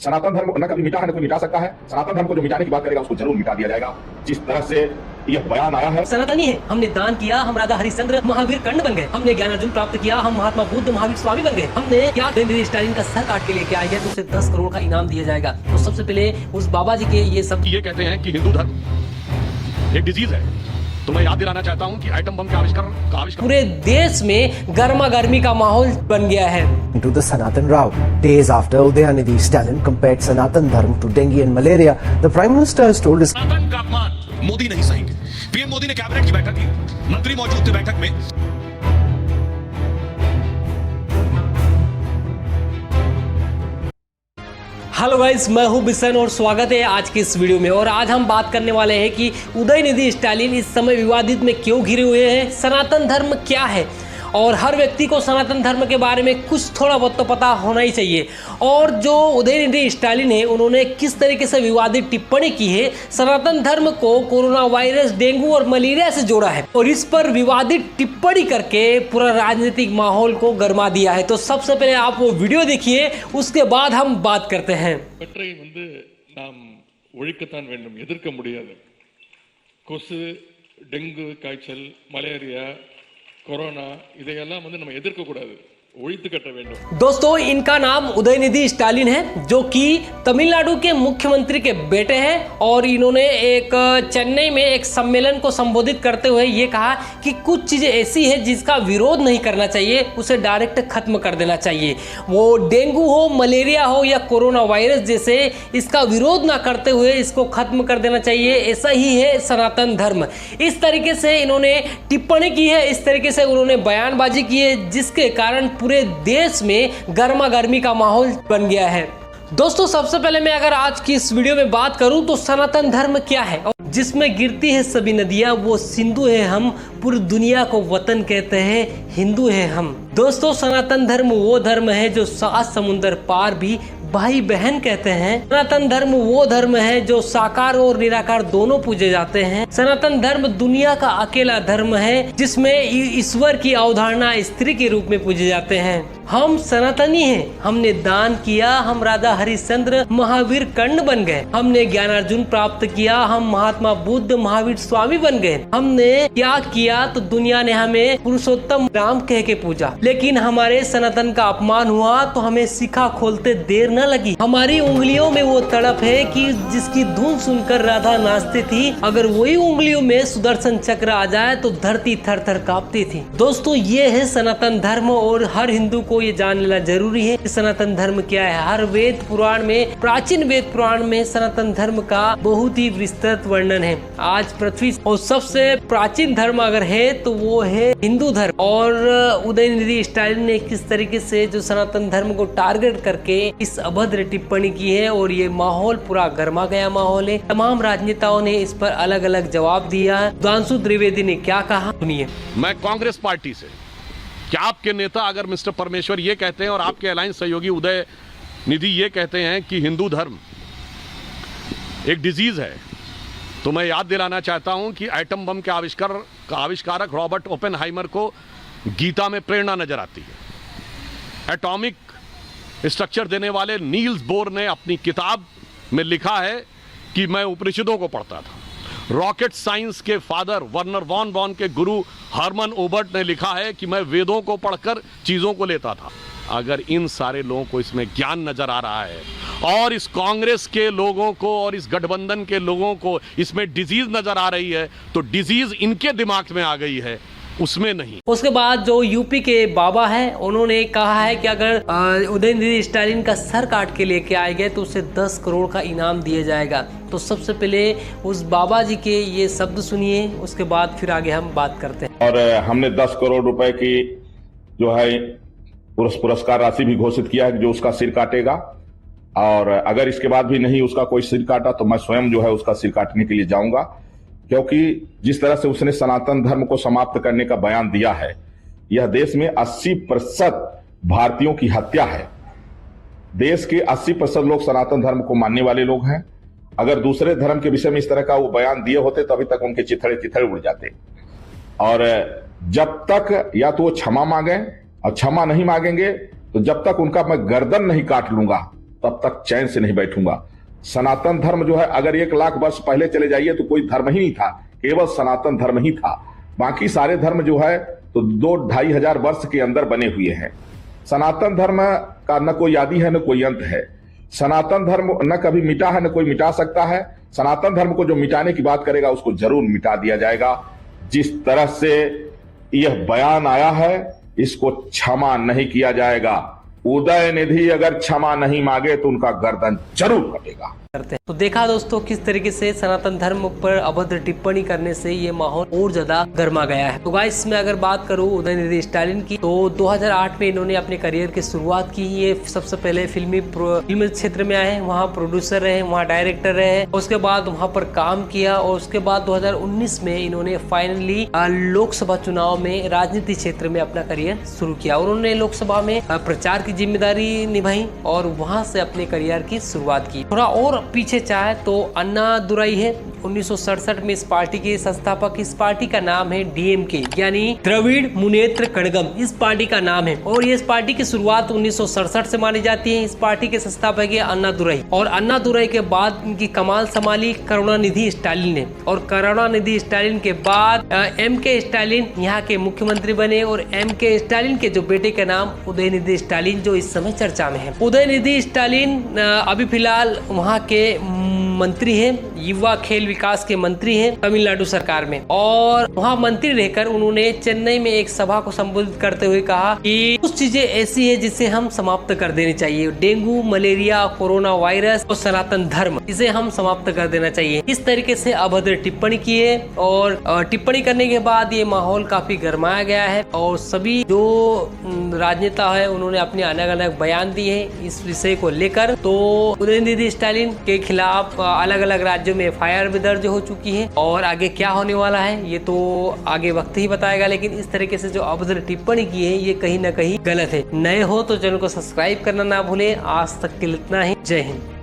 सनातन धर्म न कभी मिटा है, न कोई मिटा सकता है। सनातन धर्म को जो मिटाने की बात करेगा उसको जरूर मिटा दिया जाएगा। जिस तरह से यह बयान आया है, सनातनी है, हमने दान किया, हम राजा हरिश्चंद्र महावीर कर्ण बन गए, हमने ज्ञानार्जुन प्राप्त किया, हम महात्मा बुद्ध महावीर स्वामी बन गए, हमने क्या स्टालिन का सर काट के लेके आए हैं तो उसे 10 करोड़ का इनाम दिया जाएगा। तो सबसे पहले उस बाबा जी के ये सब ये कहते हैं कि हिंदू धर्म एक डिजीज है। तो मैं याद दिलाना चाहता हूं कि एटम बम के आविष्कार पूरे देश में गर्मा गर्मी का माहौल बन गया है। To the Sanatan Rao. Days after Udayanidhi Stalin compared Sanatan Dharma to dengue and malaria, the Prime Minister has told his सनातन का अपमान मोदी नहीं सहेंगे। पीएम मोदी ने कैबिनेट की बैठक की, मंत्री मौजूद थे बैठक में। हेलो गाइस, मैं हूं बिशन और स्वागत है आज की इस वीडियो में। और आज हम बात करने वाले हैं कि उदयनिधि स्टालिन इस समय विवादित में क्यों घिरे हुए हैं, सनातन धर्म क्या है, और हर व्यक्ति को सनातन धर्म के बारे में कुछ थोड़ा बहुत तो पता होना ही चाहिए। और जो उदयनिधि स्टालिन है उन्होंने किस तरीके से विवादित टिप्पणी की है, सनातन धर्म को कोरोना वायरस, डेंगू और मलेरिया से जोड़ा है और इस पर विवादित टिप्पणी करके पूरा राजनीतिक माहौल को गर्मा दिया है। तो सबसे पहले आप वो वीडियो देखिए, उसके बाद हम बात करते हैं। இவற்றை நாம் ஒழிக்கத்தான் வேண்டும், எதிர்க்க முடியாது. கொசு, டெங்கு காய்ச்சல், மலேரியா, கொரோனா இதையெல்லாம் நம்ம எதிர்க்க கூடாது, ஒழித்து கட்ட வேண்டும். दोस्तों, इनका नाम उदयनिधि स्टालिन है जो कि तमिलनाडु के मुख्यमंत्री के बेटे हैं और इन्होंने एक चेन्नई में एक सम्मेलन को संबोधित करते हुए ये कहा कि कुछ चीजें ऐसी है जिसका विरोध नहीं करना चाहिए, उसे डायरेक्ट खत्म कर देना चाहिए। वो डेंगू हो, मलेरिया हो या कोरोना वायरस जैसे, इसका विरोध ना करते हुए इसको खत्म कर देना चाहिए। ऐसा ही है सनातन धर्म। इस तरीके से इन्होंने टिप्पणी की है, इस तरीके से उन्होंने बयानबाजी की है, जिसके कारण पूरे देश में गर्मा गर्मी का माहौल बन गया है। दोस्तों, सबसे पहले मैं अगर आज की इस वीडियो में बात करूं तो सनातन धर्म क्या है, और जिसमें गिरती है सभी नदियां वो सिंधु है हम, पूरी दुनिया को वतन कहते हैं, हिंदू है हम। दोस्तों, सनातन धर्म वो धर्म है जो 7 समुंदर पार भी भाई बहन कहते हैं। सनातन धर्म वो धर्म है जो साकार और निराकार दोनों पूजे जाते हैं। सनातन धर्म दुनिया का अकेला धर्म है जिसमें ईश्वर की अवधारणा स्त्री के रूप में पूजे जाते हैं। हम सनातनी हैं, हमने दान किया, हम राजा हरिश्चंद्र महावीर कर्ण बन गए, हमने ज्ञानार्जुन प्राप्त किया, हम महात्मा बुद्ध महावीर स्वामी बन गए, हमने क्या किया तो दुनिया ने हमें पुरुषोत्तम राम कह के पूजा। लेकिन हमारे सनातन का अपमान हुआ तो हमें शिखा खोलते देर न लगी। हमारी उंगलियों में वो तड़प है कि जिसकी धुन सुनकर राधा नाचती थी, अगर वही उंगलियों में सुदर्शन चक्र आ जाए तो धरती थर थर कांपती थी। दोस्तों, ये है सनातन धर्म और हर हिंदू को ये जान लेना जरूरी है कि सनातन धर्म क्या है। हर वेद पुराण में, प्राचीन वेद पुराण में सनातन धर्म का बहुत ही विस्तृत वर्णन है। आज पृथ्वी और सबसे प्राचीन धर्म अगर है तो वो है हिंदू धर्म। और उदयनिधि स्टालिन ने किस तरीके से जो सनातन धर्म को टारगेट करके इस अभद्र टिप्पणी की है और ये माहौल पूरा गर्मा गया माहौल है। तमाम राजनेताओं ने इस पर अलग अलग जवाब दिया। सुधांशु त्रिवेदी ने क्या कहा, सुनिए। मैं कांग्रेस पार्टी से, क्या आपके नेता अगर मिस्टर परमेश्वर ये कहते हैं और आपके अलायंस सहयोगी उदय निधि ये कहते हैं कि हिंदू धर्म एक डिजीज है, तो मैं याद दिलाना चाहता हूं कि एटम बम के आविष्कारक रॉबर्ट ओपेनहाइमर को गीता में प्रेरणा नजर आती है। एटॉमिक स्ट्रक्चर देने वाले नील्स बोर ने अपनी किताब में लिखा है कि मैं उपनिषदों को पढ़ता था। रॉकेट साइंस के फादर वर्नर वॉन बॉन के गुरु हरमन ओबर्ट ने लिखा है कि मैं वेदों को पढ़कर चीजों को लेता था। अगर इन सारे लोगों को इसमें ज्ञान नजर आ रहा है और इस कांग्रेस के लोगों को और इस गठबंधन के लोगों को इसमें डिजीज नजर आ रही है, तो डिजीज इनके दिमाग में आ गई है, उसमें नहीं। उसके बाद जो यूपी के बाबा है उन्होंने कहा है कि अगर उदयनिधि स्टालिन का सर काट के लेके आए गए तो उसे 10 करोड़ का इनाम दिया जाएगा। तो सबसे पहले उस बाबा जी के ये शब्द सुनिए, उसके बाद फिर आगे हम बात करते हैं। और हमने 10 करोड़ रुपए की जो है पुरस्कार राशि भी घोषित किया है जो उसका सिर काटेगा। और अगर इसके बाद भी नहीं उसका कोई सिर काटा तो मैं स्वयं जो है उसका सिर काटने के लिए जाऊंगा, क्योंकि जिस तरह से उसने सनातन धर्म को समाप्त करने का बयान दिया है, यह देश में 80% भारतीयों की हत्या है। देश के 80% लोग सनातन धर्म को मानने वाले लोग हैं। अगर दूसरे धर्म के विषय में इस तरह का वो बयान दिए होते तो अभी तक उनके चिथड़े चिथड़े उड़ जाते। और जब तक या तो वो क्षमा मांगे, और क्षमा नहीं मांगेंगे तो जब तक उनका मैं गर्दन नहीं काट लूंगा तब तक चैन से नहीं बैठूंगा। सनातन धर्म जो है, अगर 1 लाख वर्ष पहले चले जाइए तो कोई धर्म ही नहीं था, केवल सनातन धर्म ही था। बाकी सारे धर्म जो है तो 2-2.5 हजार वर्ष के अंदर बने हुए हैं। सनातन धर्म का न कोई आदि है न कोई अंत है। सनातन धर्म न कभी मिटा है न कोई मिटा सकता है। सनातन धर्म को जो मिटाने की बात करेगा उसको जरूर मिटा दिया जाएगा। जिस तरह से यह बयान आया है इसको क्षमा नहीं किया जाएगा। उदयनिधि अगर क्षमा नहीं मांगे तो उनका गर्दन जरूर कटेगा। करते हैं। तो देखा दोस्तों किस तरीके से सनातन धर्म पर अभद्र टिप्पणी करने से ये माहौल और ज्यादा गर्मा गया है। तो गाइस मैं अगर बात करूं उदयनिधि स्टालिन की, तो 2008 में इन्होंने अपने करियर की शुरुआत की। ये सबसे पहले फिल्म क्षेत्र में आए, वहाँ प्रोड्यूसर रहे, वहाँ डायरेक्टर रहे, उसके बाद वहाँ पर काम किया और उसके बाद 2019 में इन्होंने फाइनली लोकसभा चुनाव में राजनीति क्षेत्र में अपना करियर शुरू किया। उन्होंने लोकसभा में प्रचार की जिम्मेदारी निभाई और वहाँ से अपने करियर की शुरुआत की। थोड़ा और पीछे चाहे तो अन्नादुराई है, 1967 में इस पार्टी के संस्थापक। इस पार्टी का नाम है डीएमके यानी द्रविड़ मुनेत्र कड़गम, इस पार्टी का नाम है। और ये इस पार्टी की शुरुआत 1967 से मानी जाती है। इस पार्टी के संस्थापक है अन्नादुराई, और अन्नादुराई के बाद इनकी कमान संभाली करुणानिधि स्टालिन ने, और करुणानिधि स्टालिन के बाद एमके स्टालिन यहाँ के मुख्यमंत्री बने, और एमके स्टालिन के जो बेटे का नाम उदयनिधि स्टालिन, जो इस समय चर्चा में है। उदयनिधि स्टालिन अभी फिलहाल वहाँ के मंत्री हैं, युवा खेल विकास के मंत्री हैं तमिलनाडु सरकार में, और वहाँ मंत्री रहकर उन्होंने चेन्नई में एक सभा को संबोधित करते हुए कहा कि कुछ चीजें ऐसी है जिसे हम समाप्त कर देनी चाहिए। डेंगू, मलेरिया, कोरोना वायरस और सनातन धर्म, इसे हम समाप्त कर देना चाहिए। इस तरीके से अभद्र टिप्पणी की है, और टिप्पणी करने के बाद ये माहौल काफी गर्माया गया है, और सभी जो राजनेता है उन्होंने अपने अलग अलग बयान दिए हैं इस विषय को लेकर। तो उदयनिधि स्टालिन के खिलाफ अलग अलग राज्यों में एफआईआर भी दर्ज हो चुकी है, और आगे क्या होने वाला है ये तो आगे वक्त ही बताएगा। लेकिन इस तरीके से जो अभद्र टिप्पणी की है ये कहीं ना कहीं गलत है। नए हो तो चैनल को सब्सक्राइब करना ना भूलें। आज तक के लिए इतना ही। जय हिंद।